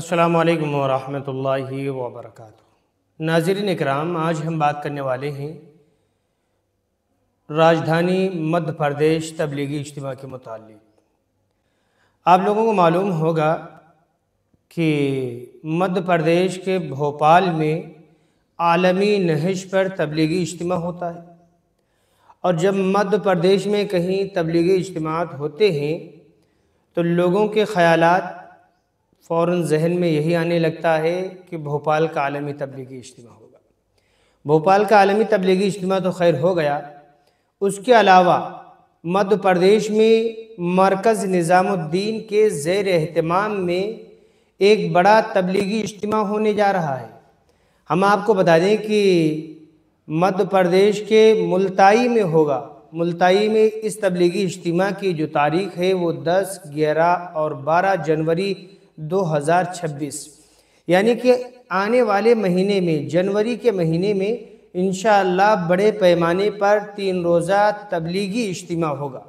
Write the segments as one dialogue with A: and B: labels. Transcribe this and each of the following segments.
A: السلام علیکم ورحمۃ اللہ وبرکاتہ۔ ناظرین اکرام، آج ہم بات کرنے والے ہیں راجدھانی مدھیہ پردیش تبلیغی اجتماع کے متعلق۔ آپ لوگوں کو معلوم ہوگا کہ مدھیہ پردیش کے بھوپال میں عالمی نہج پر تبلیغی اجتماع ہوتا ہے، اور جب مدھیہ پردیش میں کہیں تبلیغی اجتماعات ہوتے ہیں تو لوگوں کے خیالات فوراً ذہن میں یہی آنے لگتا ہے کہ بھوپال کا عالمی تبلیغی اجتماع ہوگا۔ بھوپال کا عالمی تبلیغی اجتماع تو خیر ہو گیا، اس کے علاوہ مدھیہ پردیش میں مرکز نظام الدین کے زیر اہتمام میں ایک بڑا تبلیغی اجتماع ہونے جا رہا ہے۔ ہم آپ کو بتا دیں کہ مدھیہ پردیش کے ملتائی میں ہوگا۔ ملتائی میں اس تبلیغی اجتماع کی جو تاریخ ہے وہ 10، 11 اور 12 جنوری 2026، یعنی کہ آنے والے مہینے میں، جنوری کے مہینے میں انشاءاللہ بڑے پیمانے پر 3 روزہ تبلیغی اجتماع ہوگا۔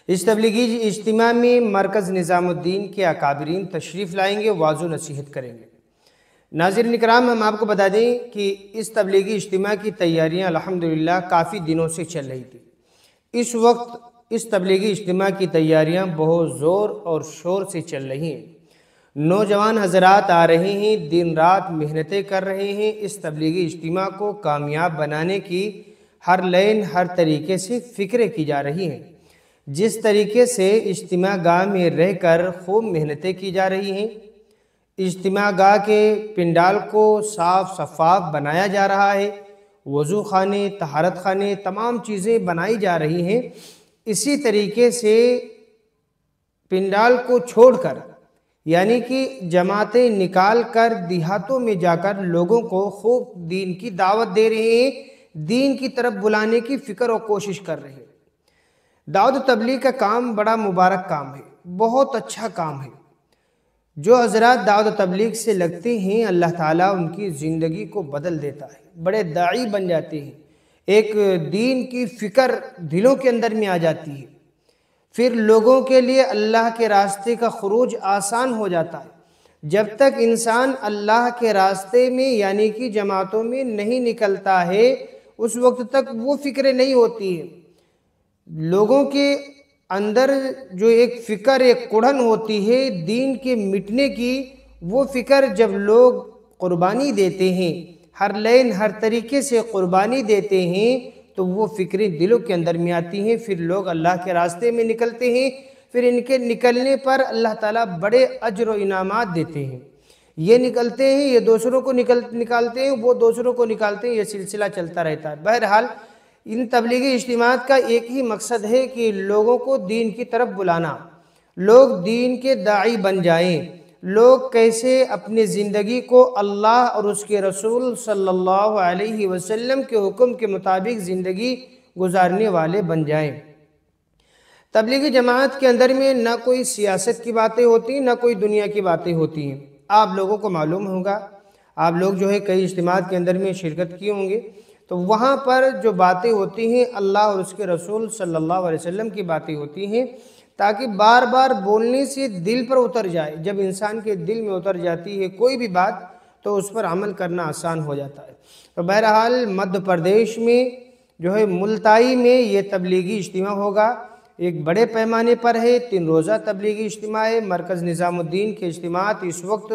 A: اس تبلیغی اجتماع میں مرکز نظام الدین کے اکابرین تشریف لائیں گے، وعظ و نصیحت کریں گے۔ ناظرین اکرام، ہم آپ کو بتا دیں کہ اس تبلیغی اجتماع کی تیاریاں الحمدللہ کافی دنوں سے چل رہی تھی۔ اس وقت اس تبلیغی اجتماع کی تیاریاں بہت زور اور شور سے چل رہی ہیں۔ نوجوان حضرات آ رہے ہیں، دن رات محنتیں کر رہے ہیں اس تبلیغی اجتماع کو کامیاب بنانے کی۔ ہر لین ہر طریقے سے فکریں کی جا رہی ہیں۔ جس طریقے سے اجتماع گاہ میں رہ کر خوب محنتیں کی جا رہی ہیں، اجتماع گاہ کے پنڈال کو صاف شفاف بنایا جا رہا ہے، وضو خانے، طہارت خانے، تمام چیزیں بنائی جا رہی ہیں، اسی طریقے سے پنڈال کو چھوڑ کر، یعنی کہ جماعتیں نکال کر دیہاتوں میں جا کر لوگوں کو خوب دین کی دعوت دے رہے ہیں، دین کی طرف بلانے کی فکر اور کوشش کر رہے ہیں۔ دعوت و تبلیغ کا کام بڑا مبارک کام ہے، بہت اچھا کام ہے۔ جو حضرات دعوت و تبلیغ سے لگتے ہیں، اللہ تعالیٰ ان کی زندگی کو بدل دیتا ہے، بڑے داعی بن جاتے ہیں، ایک دین کی فکر دلوں کے اندر میں آ جاتی ہے، پھر لوگوں کے لیے اللہ کے راستے کا خروج آسان ہو جاتا ہے۔ جب تک انسان اللہ کے راستے میں یعنی کہ جماعتوں میں نہیں نکلتا ہے، اس وقت تک وہ فکریں نہیں ہوتی ہیں۔ لوگوں کے اندر جو ایک فکر، ایک کڑھن ہوتی ہے دین کے مٹنے کی، وہ فکر جب لوگ قربانی دیتے ہیں، ہر لین ہر طریقے سے قربانی دیتے ہیں، تو وہ فکریں دلوں کے اندر میں آتی ہیں، پھر لوگ اللہ کے راستے میں نکلتے ہیں، پھر ان کے نکلنے پر اللہ تعالیٰ بڑے اجر و انعامات دیتے ہیں۔ یہ نکلتے ہیں، یہ دوسروں کو نکالتے ہیں، وہ دوسروں کو نکالتے ہیں، یہ سلسلہ چلتا رہتا ہے۔ بہرحال ان تبلیغی اجتماعات کا ایک ہی مقصد ہے کہ لوگوں کو دین کی طرف بلانا، لوگ دین کے داعی بن جائیں، لوگ کیسے اپنی زندگی کو اللہ اور اس کے رسول صلی اللہ علیہ وسلم کے حکم کے مطابق زندگی گزارنے والے بن جائیں۔ تبلیغی جماعت کے اندر میں نہ کوئی سیاست کی باتیں ہوتی ہیں، نہ کوئی دنیا کی باتیں ہوتی ہیں۔ آپ لوگوں کو معلوم ہوگا، آپ لوگ جو ہے کئی اجتماعات کے اندر میں شرکت کیے ہوں گے، تو وہاں پر جو باتیں ہوتی ہیں اللہ اور اس کے رسول صلی اللہ علیہ وسلم کی باتیں ہوتی ہیں، تاکہ بار بار بولنے سے دل پر اتر جائے۔ جب انسان کے دل میں اتر جاتی ہے کوئی بھی بات تو اس پر عمل کرنا آسان ہو جاتا ہے۔ تو بہرحال مدھیہ پردیش میں جو ہے ملتائی میں یہ تبلیغی اجتماع ہوگا، ایک بڑے پیمانے پر ہے، 3 روزہ تبلیغی اجتماع ہے۔ مرکز نظام الدین کے اجتماعات اس وقت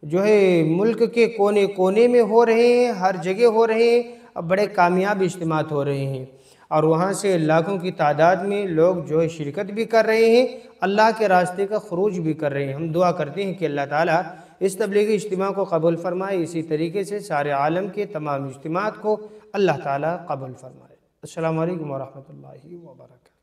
A: جو ہے ملک کے کونے کونے میں ہو رہے ہیں، ہر جگہ ہو رہے ہیں، اور بڑے کامیاب اجتماعات ہو رہے ہیں، اور وہاں سے لاکھوں کی تعداد میں لوگ جو ہے شرکت بھی کر رہے ہیں، اللہ کے راستے کا خروج بھی کر رہے ہیں۔ ہم دعا کرتے ہیں کہ اللہ تعالیٰ اس تبلیغی اجتماع کو قبول فرمائے، اسی طریقے سے سارے عالم کے تمام اجتماعات کو اللہ تعالیٰ قبول فرمائے۔ السلام علیکم ورحمۃ اللہ وبرکاتہ۔